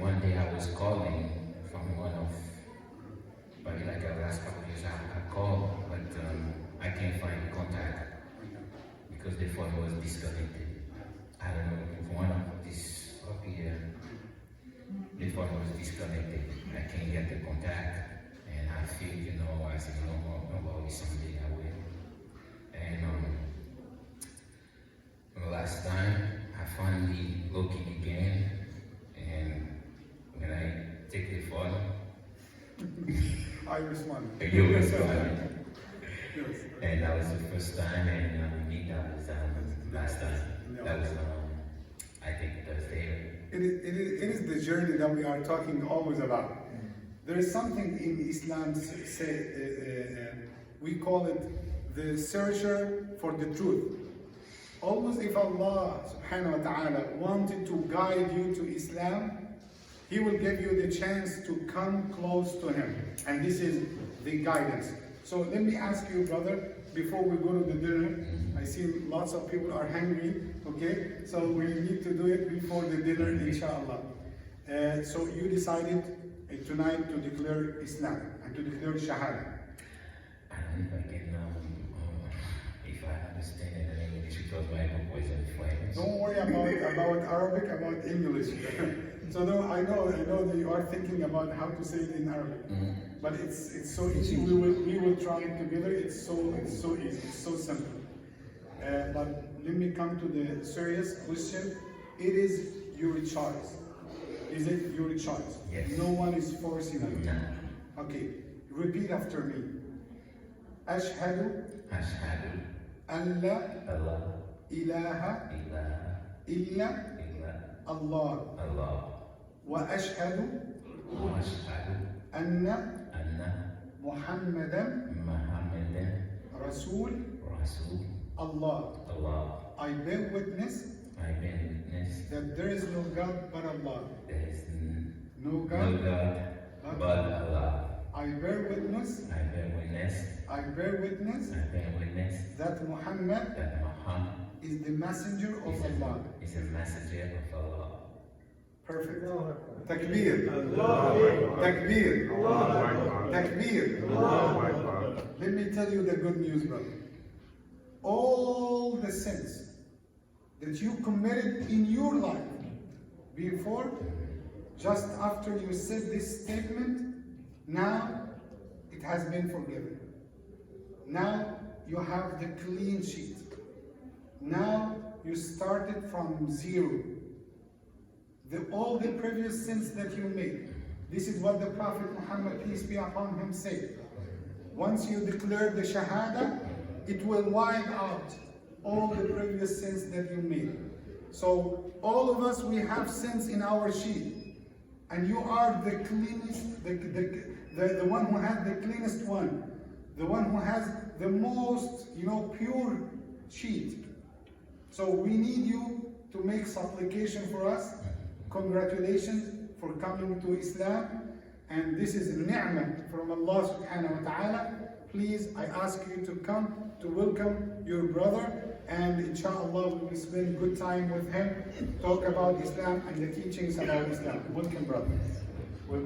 one day I was calling from one of, probably like the last couple of years I called, but I can't find the contact because the phone was disconnected. I don't know if one of this up here, the phone was disconnected. I can't get the contact, and I feel, I said, probably someday I will. And last time I finally looking again, and when I take the photo, I respond. you responded. Yes. And that was the first time, and me, that was last time. That was, I think, Thursday. It is the journey that we are talking always about. There is something in Islam, we call it the searcher for the truth. Always if Allah subhanahu wa ta'ala wanted to guide you to Islam, He will give you the chance to come close to Him. And this is the guidance. So let me ask you, brother, before we go to the dinner, I see lots of people are hungry, okay? So we need to do it before the dinner, inshallah. So you decided tonight to declare Islam and to declare Shahada. I don't know if I can, if I understand it in English, because my book was in French. Don't worry about Arabic, about English. So no, I know that you are thinking about how to say it in Arabic, but it's so easy. We will try it together. It's so easy. It's so simple. But let me come to the serious question. It is your choice. Is it your choice? Yes. No one is forcing you. No. Okay. Repeat after me. Ashhadu Ashhadu an la Allah ilaha ilaha illa illa Allah. Allah. وأشهد Wa ashhadu أن anna محمدا Muhammadan رسول Rasul Allah. Allah. I bear witness I bear witness that there is no God but Allah. there is No no God. God but Allah. I bear witness. I bear witness. I bear witness I bear witness that Muhammad that Muhammad is the messenger of Allah. is a messenger of Allah. Perfect. Takbir. Takbir. Takbir. Let me tell you the good news, brother. All the sins that you committed in your life before, just after you said this statement, now it has been forgiven. Now you have the clean sheet. Now you started from zero. All the previous sins that you made. This is what the Prophet Muhammad, peace be upon him, said. Once you declare the Shahada, it will wipe out all the previous sins that you made. So all of us, we have sins in our sheet. And you are the cleanest, the one who has the cleanest one. The one who has the most, pure sheet. So we need you to make supplication for us. Congratulations for coming to Islam, and this is ni'mah from Allah subhanahu wa ta'ala. Please, I ask you to come to welcome your brother, and inshallah we will spend good time with him, talk about Islam and the teachings about Islam. Welcome, brother.